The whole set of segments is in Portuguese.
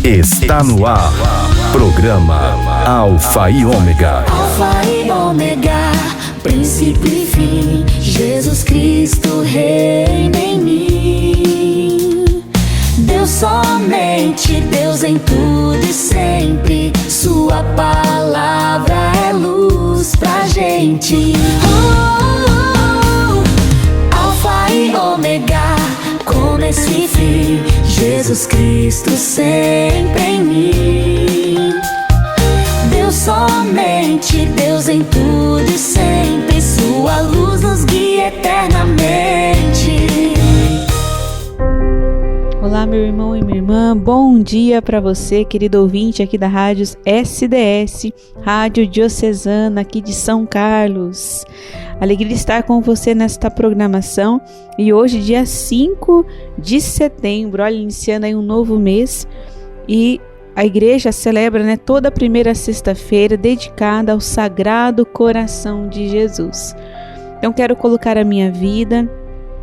Está no ar. Programa Alfa e Ômega. Alfa e Ômega, princípio e fim. Jesus Cristo reina em mim. Deus somente, Deus em tudo e sempre. Sua palavra é luz pra gente. Alfa e Ômega, começo e fim. Jesus Cristo sempre em mim. Deus somente, Deus em tudo e sempre. Sua luz nos guia eternamente. Olá, meu irmão e minha irmã, bom dia para você, querido ouvinte aqui da Rádio SDS, Rádio Diocesana aqui de São Carlos. Alegria de estar com você nesta programação e hoje, dia 5 de setembro, olha, iniciando aí um novo mês e a igreja celebra, toda a primeira sexta-feira dedicada ao Sagrado Coração de Jesus. Então quero colocar a minha vida,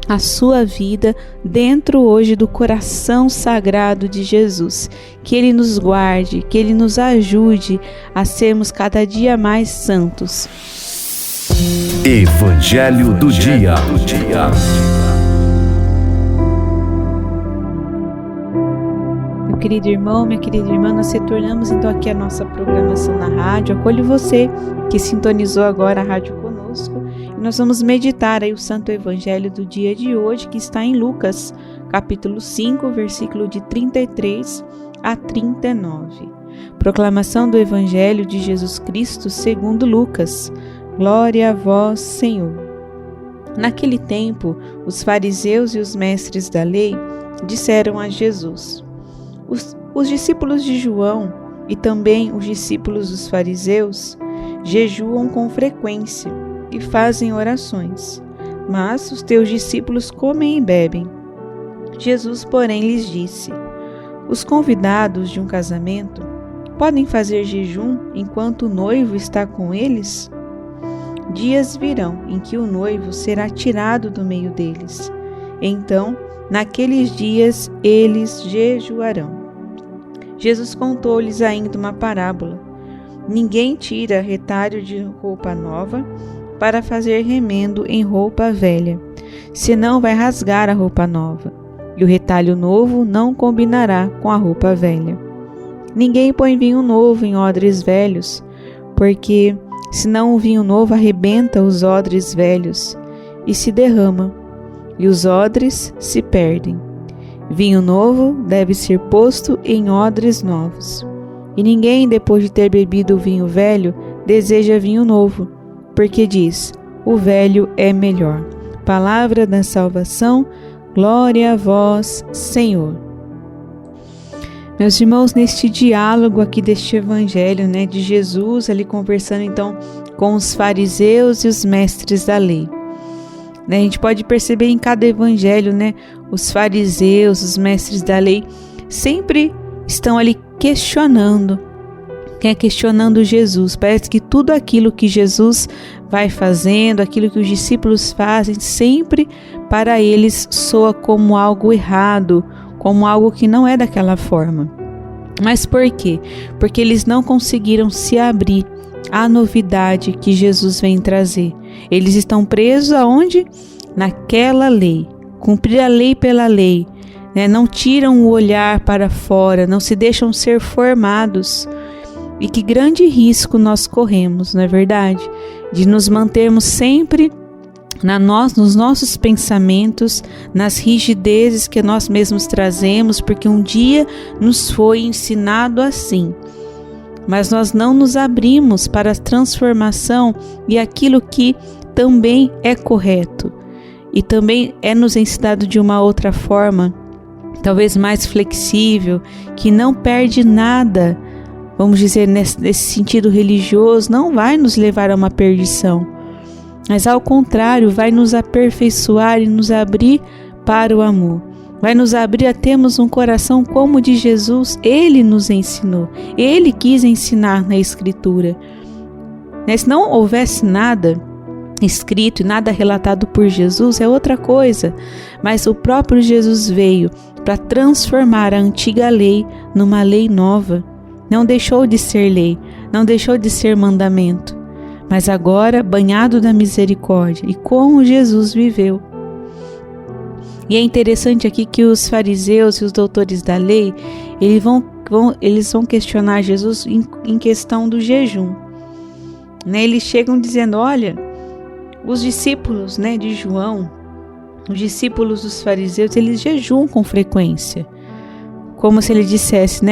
a sua vida dentro hoje do coração sagrado de Jesus, que Ele nos guarde, que Ele nos ajude a sermos cada dia mais santos. Evangelho do Dia. Meu querido irmão, minha querida irmã, nós retornamos então aqui a nossa programação na rádio. Acolho você que sintonizou agora a rádio conosco. Nós vamos meditar aí o Santo Evangelho do dia de hoje, que está em Lucas, capítulo 5, versículo de 33 a 39. Proclamação do Evangelho de Jesus Cristo segundo Lucas. Glória a vós, Senhor. Naquele tempo, os fariseus e os mestres da lei disseram a Jesus: Os discípulos de João e também os discípulos dos fariseus jejuam com frequência e fazem orações, mas os teus discípulos comem e bebem. Jesus, porém, lhes disse: Os convidados de um casamento podem fazer jejum enquanto o noivo está com eles? Dias virão em que o noivo será tirado do meio deles. Então, naqueles dias, eles jejuarão. Jesus contou-lhes ainda uma parábola. Ninguém tira retalho de roupa nova para fazer remendo em roupa velha, senão vai rasgar a roupa nova, e o retalho novo não combinará com a roupa velha. Ninguém põe vinho novo em odres velhos, porque senão o vinho novo arrebenta os odres velhos e se derrama, e os odres se perdem. Vinho novo deve ser posto em odres novos. E ninguém, depois de ter bebido o vinho velho, deseja vinho novo, porque diz: o velho é melhor. Palavra da salvação, glória a vós, Senhor. Meus irmãos, neste diálogo aqui deste evangelho, de Jesus, ali conversando então com os fariseus e os mestres da lei. A gente pode perceber em cada evangelho, os fariseus, os mestres da lei, sempre estão ali questionando Jesus. Parece que tudo aquilo que Jesus vai fazendo, aquilo que os discípulos fazem, sempre para eles soa como algo errado, como algo que não é daquela forma. Mas por quê? Porque eles não conseguiram se abrir à novidade que Jesus vem trazer. Eles estão presos aonde? Naquela lei. Cumprir a lei pela lei. Não tiram o olhar para fora, não se deixam ser formados. E que grande risco nós corremos, não é verdade? De nos mantermos sempre nos nossos pensamentos, nas rigidezes que nós mesmos trazemos, porque um dia nos foi ensinado assim. Mas nós não nos abrimos para a transformação e aquilo que também é correto. E também é nos ensinado de uma outra forma, talvez mais flexível, que não perde nada, vamos dizer, nesse sentido religioso, não vai nos levar a uma perdição, mas ao contrário, vai nos aperfeiçoar e nos abrir para o amor, vai nos abrir a termos um coração como o de Jesus. Ele nos ensinou, Ele quis ensinar na Escritura. Se não houvesse nada escrito e nada relatado por Jesus, é outra coisa, mas o próprio Jesus veio para transformar a antiga lei numa lei nova. Não deixou de ser lei, não deixou de ser mandamento, mas agora banhado da misericórdia, e como Jesus viveu. E é interessante aqui que os fariseus e os doutores da lei, eles vão questionar Jesus em questão do jejum. Eles chegam dizendo, olha, os discípulos de João, os discípulos dos fariseus, eles jejuam com frequência. Como se ele dissesse,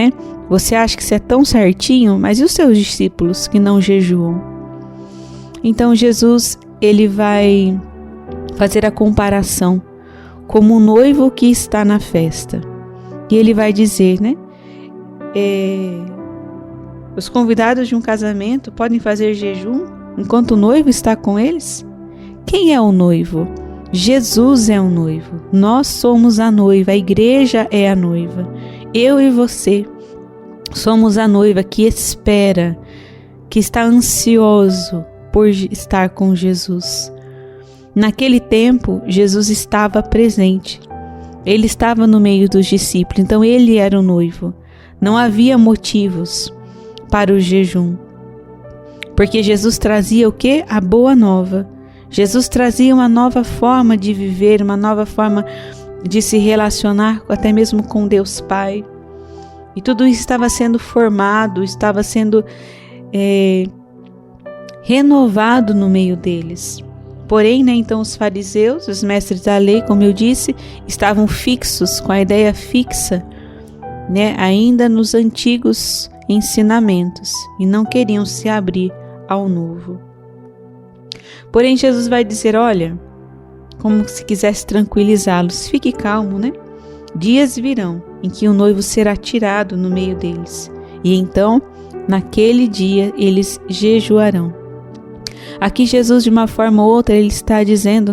você acha que isso é tão certinho, mas e os seus discípulos que não jejuam? Então Jesus, ele vai fazer a comparação como um noivo que está na festa. E ele vai dizer, os convidados de um casamento podem fazer jejum enquanto o noivo está com eles? Quem é o noivo? Jesus é o noivo. Nós somos a noiva, a igreja é a noiva. Eu e você somos a noiva que espera, que está ansioso por estar com Jesus. Naquele tempo, Jesus estava presente. Ele estava no meio dos discípulos, então ele era o noivo. Não havia motivos para o jejum, porque Jesus trazia o quê? A boa nova. Jesus trazia uma nova forma de viver, uma nova forma de se relacionar até mesmo com Deus Pai. E tudo isso estava sendo formado, estava sendo renovado no meio deles. Porém, então os fariseus, os mestres da lei, como eu disse, estavam fixos, com a ideia fixa, ainda nos antigos ensinamentos, e não queriam se abrir ao novo. Porém, Jesus vai dizer, olha, como se quisesse tranquilizá-los, fique calmo, Dias virão em que o noivo será tirado no meio deles, e então, naquele dia, eles jejuarão. Aqui Jesus, de uma forma ou outra, ele está dizendo,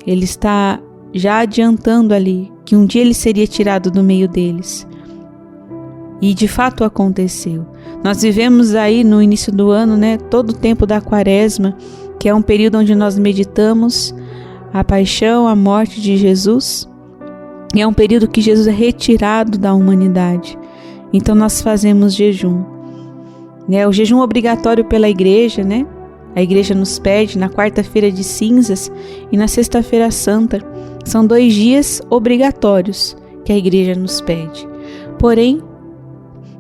ele está já adiantando ali, que um dia ele seria tirado do meio deles. E de fato aconteceu. Nós vivemos aí no início do ano, todo o tempo da quaresma, que é um período onde nós meditamos a paixão, a morte de Jesus. E é um período que Jesus é retirado da humanidade. Então nós fazemos jejum. O jejum obrigatório pela igreja, A igreja nos pede na quarta-feira de cinzas e na sexta-feira santa. São 2 dias obrigatórios que a igreja nos pede. Porém,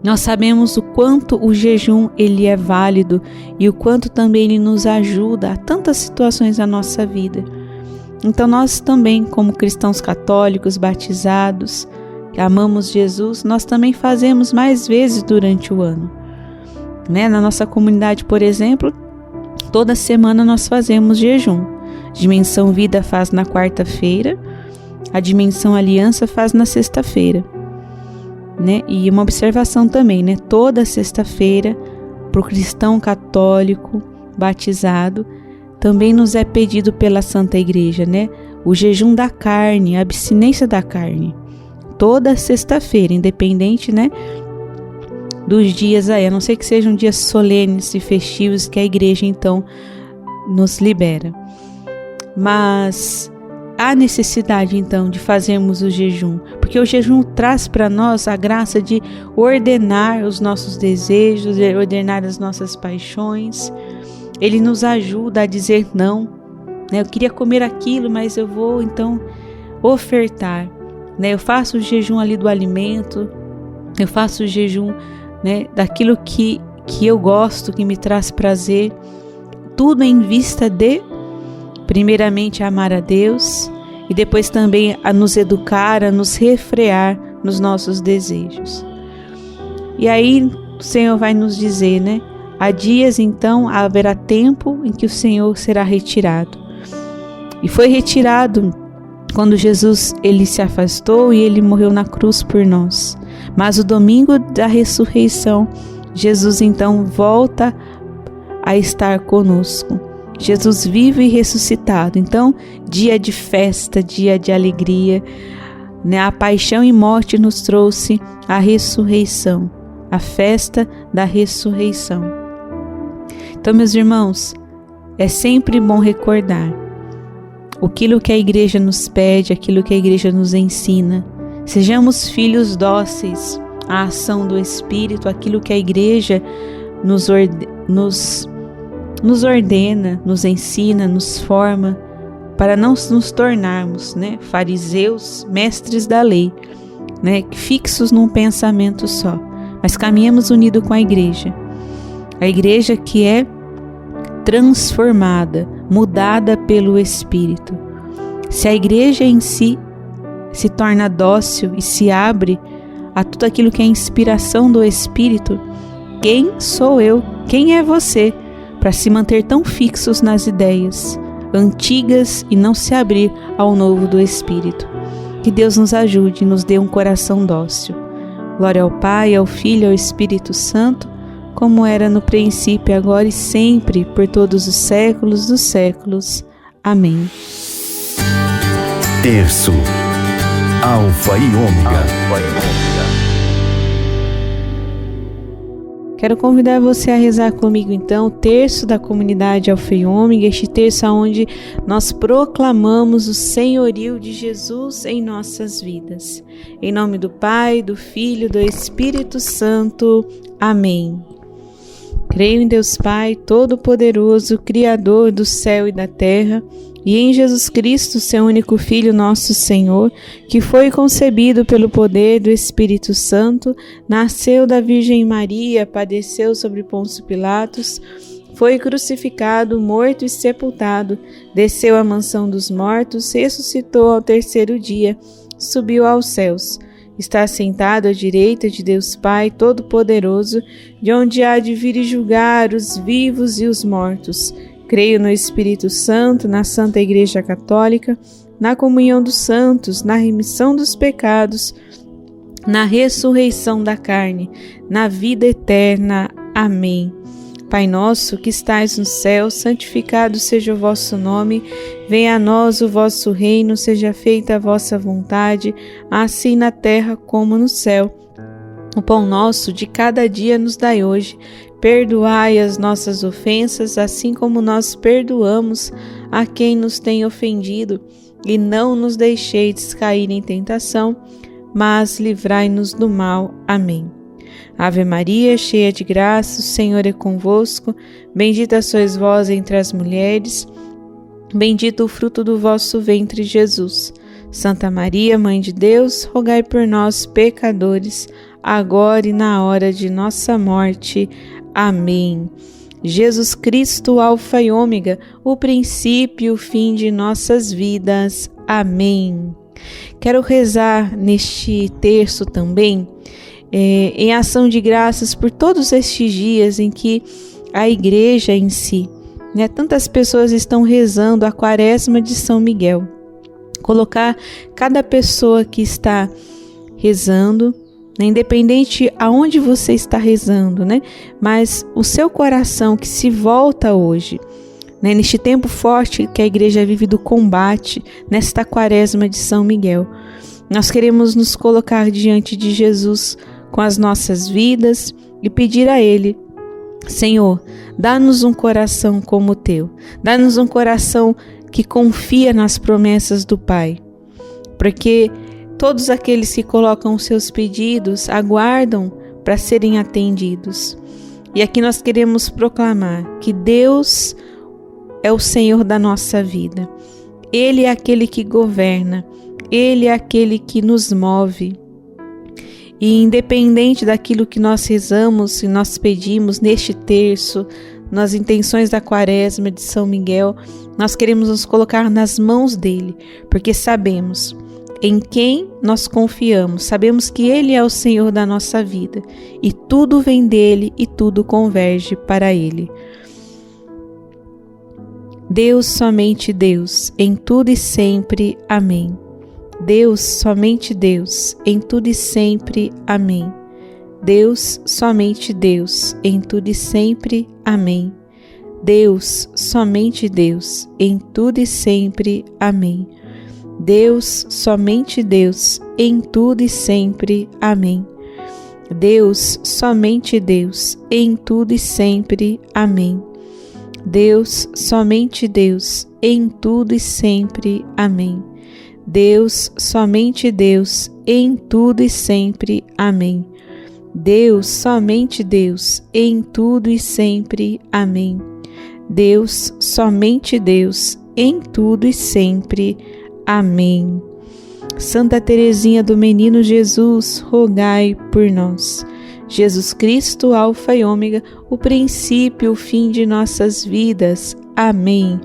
nós sabemos o quanto o jejum ele é válido e o quanto também ele nos ajuda a tantas situações da nossa vida. Então nós também, como cristãos católicos batizados, que amamos Jesus, nós também fazemos mais vezes durante o ano. Na nossa comunidade, por exemplo, toda semana nós fazemos jejum. Dimensão Vida faz na quarta-feira, a Dimensão Aliança faz na sexta-feira. E uma observação também, toda sexta-feira, para o cristão católico batizado, também nos é pedido pela Santa Igreja, o jejum da carne, a abstinência da carne. Toda sexta-feira, independente, dos dias aí, a não ser que sejam dias solenes e festivos que a igreja então nos libera. Mas há necessidade então de fazermos o jejum, porque o jejum traz para nós a graça de ordenar os nossos desejos, de ordenar as nossas paixões. Ele nos ajuda a dizer não, eu queria comer aquilo, mas eu vou então ofertar, eu faço o jejum ali do alimento, eu faço o jejum daquilo que eu gosto, que me traz prazer, tudo em vista de, primeiramente, amar a Deus e depois também a nos educar, a nos refrear nos nossos desejos. E aí o Senhor vai nos dizer, há dias então haverá tempo em que o Senhor será retirado. E foi retirado quando Jesus ele se afastou e ele morreu na cruz por nós. Mas o domingo da ressurreição, Jesus então volta a estar conosco. Jesus vive e ressuscitado. Então, dia de festa, dia de alegria, A paixão e morte nos trouxe a ressurreição, a festa da ressurreição. Então, meus irmãos, é sempre bom recordar aquilo que a igreja nos pede, aquilo que a igreja nos ensina. Sejamos filhos dóceis à ação do Espírito, aquilo que a Igreja nos ordena, nos ensina, nos forma, para não nos tornarmos, fariseus, mestres da lei, fixos num pensamento só, mas caminhamos unidos com a Igreja que é transformada, mudada pelo Espírito. Se a Igreja em si se torna dócil e se abre a tudo aquilo que é inspiração do Espírito, quem sou eu, quem é você, para se manter tão fixos nas ideias antigas e não se abrir ao novo do Espírito? Que Deus nos ajude e nos dê um coração dócil. Glória ao Pai, ao Filho e ao Espírito Santo, como era no princípio, agora e sempre, por todos os séculos dos séculos. Amém. Terço, Alfa e Ômega. Quero convidar você a rezar comigo então o terço da comunidade Alfa e Ômega, este terço onde nós proclamamos o senhorio de Jesus em nossas vidas. Em nome do Pai, do Filho e do Espírito Santo. Amém. Creio em Deus Pai, Todo-Poderoso, Criador do céu e da terra, e em Jesus Cristo, seu único Filho, nosso Senhor, que foi concebido pelo poder do Espírito Santo, nasceu da Virgem Maria, padeceu sobre Pôncio Pilatos, foi crucificado, morto e sepultado, desceu à mansão dos mortos, ressuscitou ao terceiro dia, subiu aos céus. Está sentado à direita de Deus Pai Todo-Poderoso, de onde há de vir e julgar os vivos e os mortos. Creio no Espírito Santo, na Santa Igreja Católica, na comunhão dos santos, na remissão dos pecados, na ressurreição da carne, na vida eterna. Amém. Pai nosso que estais no céu, santificado seja o vosso nome, venha a nós o vosso reino, seja feita a vossa vontade, assim na terra como no céu. O pão nosso de cada dia nos dai hoje, perdoai as nossas ofensas, assim como nós perdoamos a quem nos tem ofendido, e não nos deixeis cair em tentação, mas livrai-nos do mal. Amém. Ave Maria, cheia de graça, o Senhor é convosco, bendita sois vós entre as mulheres, bendito o fruto do vosso ventre, Jesus. Santa Maria, Mãe de Deus, rogai por nós, pecadores, agora e na hora de nossa morte. Amém. Jesus Cristo, Alfa e Ômega, o princípio e o fim de nossas vidas. Amém. Quero rezar neste terço também, em ação de graças por todos estes dias em que a Igreja em si, tantas pessoas estão rezando a Quaresma de São Miguel. Colocar cada pessoa que está rezando, independente aonde você está rezando, mas o seu coração que se volta hoje, neste tempo forte que a Igreja vive do combate, nesta Quaresma de São Miguel, nós queremos nos colocar diante de Jesus com as nossas vidas e pedir a Ele: Senhor, dá-nos um coração como o Teu, dá-nos um coração que confia nas promessas do Pai, porque todos aqueles que colocam os seus pedidos aguardam para serem atendidos. E aqui nós queremos proclamar que Deus é o Senhor da nossa vida, Ele é aquele que governa, Ele é aquele que nos move. E independente daquilo que nós rezamos e nós pedimos neste terço, nas intenções da Quaresma de São Miguel, nós queremos nos colocar nas mãos dele, porque sabemos em quem nós confiamos, sabemos que Ele é o Senhor da nossa vida e tudo vem dele e tudo converge para Ele. Deus, somente Deus, em tudo e sempre. Amém. Deus, somente Deus, em tudo e sempre. Amém. Deus, somente Deus, em tudo e sempre. Amém. Deus, somente Deus, em tudo e sempre. Amém. Deus, somente Deus, em tudo e sempre. Amém. Deus, somente Deus, em tudo e sempre. Amém. Deus, somente Deus, em tudo e sempre. Amém. Deus, somente Deus, em tudo e sempre. Amém. Deus, somente Deus, em tudo e sempre. Amém. Deus, somente Deus, em tudo e sempre. Amém. Santa Teresinha do Menino Jesus, rogai por nós. Jesus Cristo, Alfa e Ômega, o princípio e o fim de nossas vidas. Amém.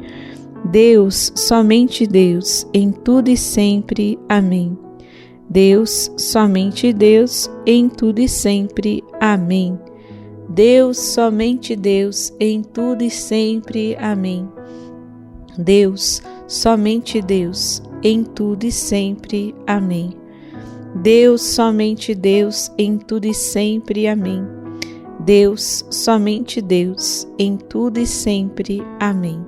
Deus, somente Deus, em tudo e sempre. Amém. Deus, somente Deus, em tudo e sempre. Amém. Deus, somente Deus, em tudo e sempre. Amém. Deus, somente Deus, em tudo e sempre. Amém. Deus, somente Deus, em tudo e sempre. Amém. Deus, somente Deus, em tudo e sempre. Amém.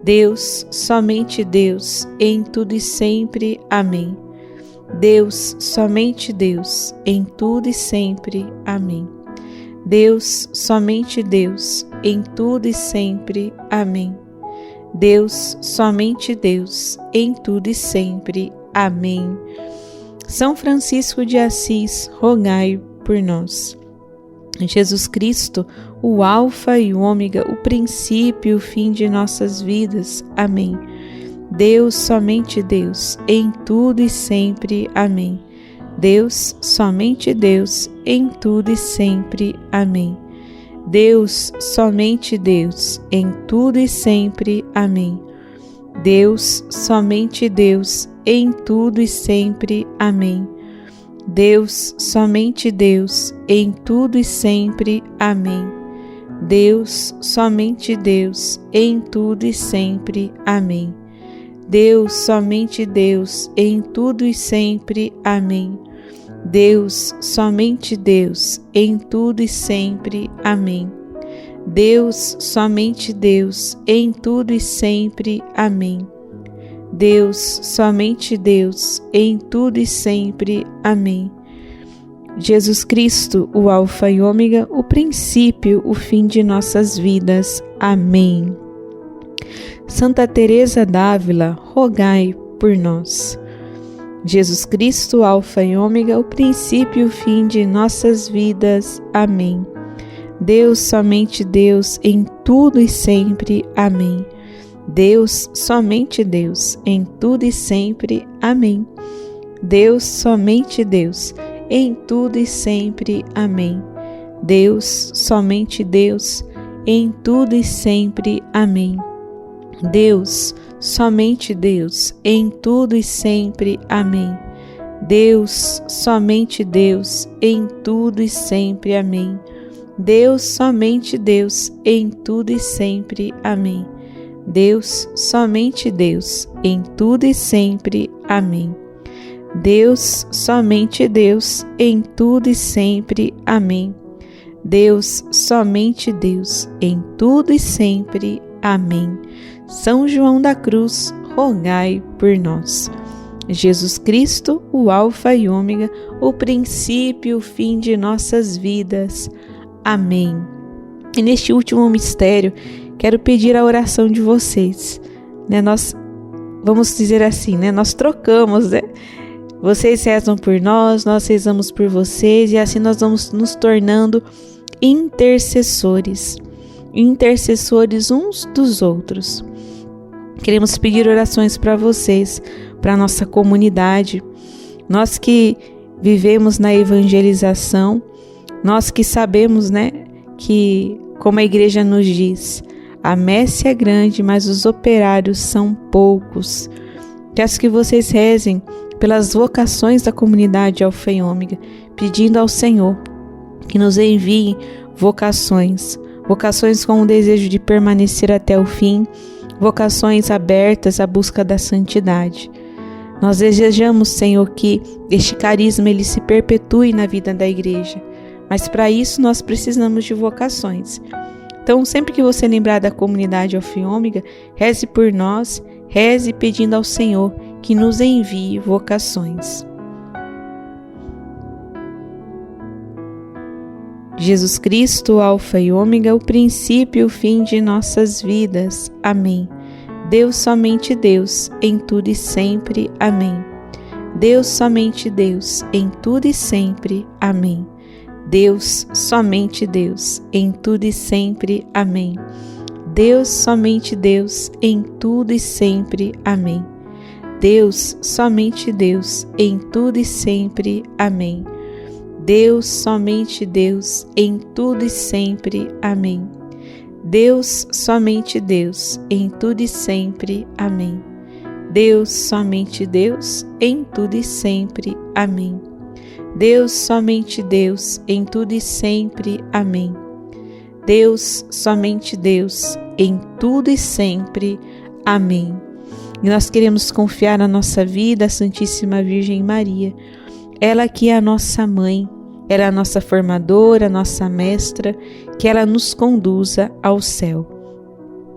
Deus, somente Deus, em tudo e sempre. Amém. Deus, somente Deus, em tudo e sempre. Amém. Deus, somente Deus, em tudo e sempre. Amém. Deus, somente Deus, em tudo e sempre. Amém. São Francisco de Assis, rogai por nós. Jesus Cristo, o Alfa e o Ômega, o princípio e o fim de nossas vidas. Amém. Deus, somente Deus, em tudo e sempre. Amém. Deus, somente Deus, em tudo e sempre. Amém. Deus, somente Deus, em tudo e sempre. Amém. Deus, somente Deus, em tudo e sempre. Amém. Deus, somente Deus, em tudo e sempre. Amém. Deus, somente Deus, em tudo e sempre. Amém. Deus, somente Deus, em tudo e sempre. Amém. Deus, somente Deus, em tudo e sempre. Amém. Deus, somente Deus, em tudo e sempre. Amém. Deus, somente Deus, em tudo e sempre. Amém. Jesus Cristo, o Alfa e Ômega, o princípio, o fim de nossas vidas. Amém. Santa Teresa d'Ávila, rogai por nós. Jesus Cristo, Alfa e Ômega, o princípio e o fim de nossas vidas. Amém. Deus, somente Deus, em tudo e sempre. Amém. Deus, somente Deus, em tudo e sempre. Amém. Deus, somente Deus, em tudo e sempre. Amém. Deus, somente Deus, em tudo e sempre. Amém. Deus, somente Deus, em tudo e sempre. Amém. Deus, somente Deus, em tudo e sempre. Amém. Deus, somente Deus, em tudo e sempre. Amém. Deus, somente Deus, em tudo e sempre. Amém. Deus, somente Deus, em tudo e sempre. Amém. Deus, somente Deus, em tudo e sempre. Amém. São João da Cruz, rogai por nós. Jesus Cristo, o Alfa e Ômega, o princípio e o fim de nossas vidas. Amém. E neste último mistério, quero pedir a oração de vocês. Nós vamos dizer assim, nós trocamos, Vocês rezam por nós rezamos por vocês, e assim nós vamos nos tornando intercessores uns dos outros. Queremos pedir orações para vocês, para a nossa comunidade, nós que vivemos na evangelização, nós que sabemos, que, como a igreja nos diz, a messe é grande, mas os operários são poucos. Peço que vocês rezem pelas vocações da comunidade Alfa e Ômega, pedindo ao Senhor que nos envie vocações com o desejo de permanecer até o fim, vocações abertas à busca da santidade. Nós desejamos, Senhor, que este carisma ele se perpetue na vida da igreja, mas para isso nós precisamos de vocações. Então, sempre que você lembrar da comunidade Alfa e Ômega, reze por nós, reze pedindo ao Senhor que nos envie vocações. Jesus Cristo, Alfa e Ômega, o princípio e o fim de nossas vidas. Amém. Deus, somente Deus, em tudo e sempre. Amém. Deus, somente Deus, em tudo e sempre. Amém. Deus, somente Deus, em tudo e sempre. Amém. Deus, somente Deus, em tudo e sempre. Amém. Deus, somente Deus, em tudo e sempre. Amém. Deus, somente Deus, em tudo e sempre. Amém. Deus, somente Deus, em tudo e sempre. Amém. Deus, somente Deus, em tudo e sempre. Amém. Deus, somente Deus, em tudo e sempre. Amém. Deus, somente Deus, em tudo e sempre. Amém. E nós queremos confiar na nossa vida à Santíssima Virgem Maria. Ela que é a nossa mãe, ela é a nossa formadora, a nossa mestra, que ela nos conduza ao céu.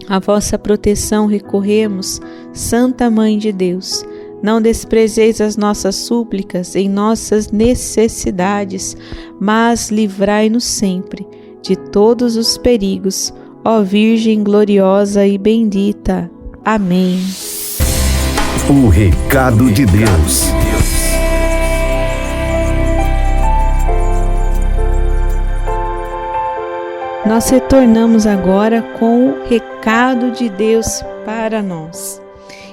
A vossa proteção recorremos, Santa Mãe de Deus. Não desprezeis as nossas súplicas em nossas necessidades, mas livrai-nos sempre de todos os perigos, ó Virgem gloriosa e bendita. Amém. O recado de Deus. Nós retornamos agora com o recado de Deus para nós.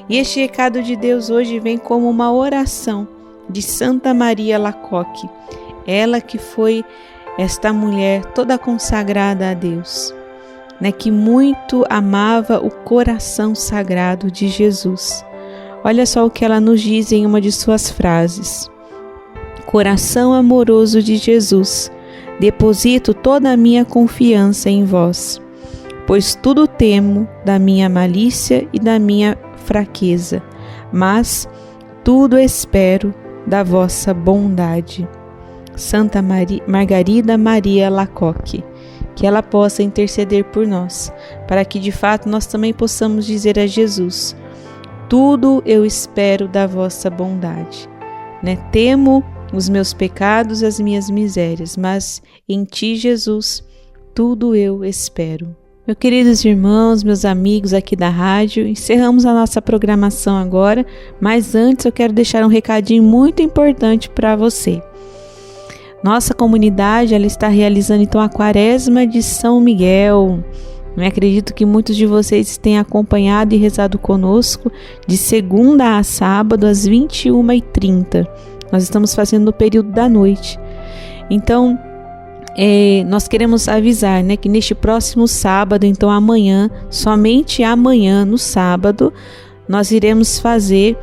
E este recado de Deus hoje vem como uma oração de Santa Maria Lacoque, ela que foi esta mulher toda consagrada a Deus, que muito amava o coração sagrado de Jesus. Olha só o que ela nos diz em uma de suas frases. Coração amoroso de Jesus, deposito toda a minha confiança em vós, pois tudo temo da minha malícia e da minha fraqueza, mas tudo espero da vossa bondade. Santa Margarida Maria Lacoque, que ela possa interceder por nós, para que de fato nós também possamos dizer a Jesus: tudo eu espero da vossa bondade. Temo os meus pecados e as minhas misérias, mas em ti, Jesus, tudo eu espero. Meus queridos irmãos, meus amigos aqui da rádio, encerramos a nossa programação agora, mas antes eu quero deixar um recadinho muito importante para você. Nossa comunidade ela está realizando então a Quaresma de São Miguel. Eu acredito que muitos de vocês têm acompanhado e rezado conosco de segunda a sábado às 21h30. Nós estamos fazendo no período da noite. Então, nós queremos avisar que neste próximo sábado, então amanhã, somente amanhã, no sábado, nós iremos fazer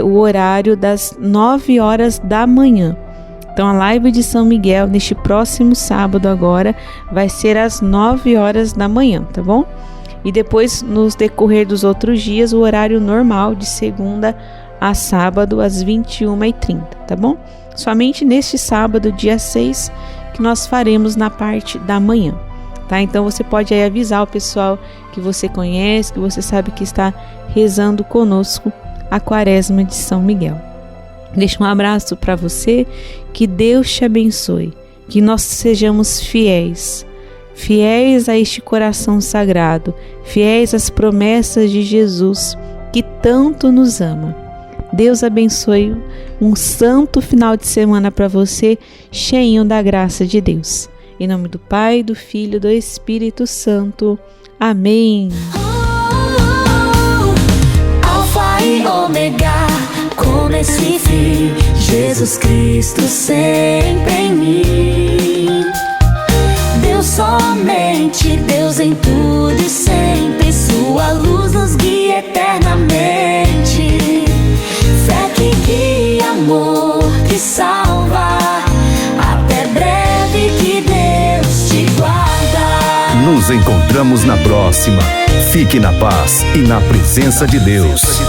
o horário das 9 horas da manhã. Então a live de São Miguel, neste próximo sábado agora, vai ser às 9 horas da manhã, tá bom? E depois, nos decorrer dos outros dias, o horário normal de segunda a sábado, às 21h30, tá bom? Somente neste sábado, dia 6, que nós faremos na parte da manhã, tá? Então você pode aí avisar o pessoal que você conhece, que você sabe que está rezando conosco a Quaresma de São Miguel. Deixa um abraço para você, que Deus te abençoe, que nós sejamos fiéis a este coração sagrado, fiéis às promessas de Jesus, que tanto nos ama. Deus abençoe, um santo final de semana para você, cheinho da graça de Deus. Em nome do Pai, do Filho e do Espírito Santo. Amém. Alfa e Ômega, começo e fim, Jesus Cristo sempre em mim. Deus, somente Deus, em tudo e sempre, sua luz nos guia eternamente. Fé que guia, amor que salva, até breve, que Deus te guarda. Nos encontramos na próxima. Fique na paz e na presença de Deus.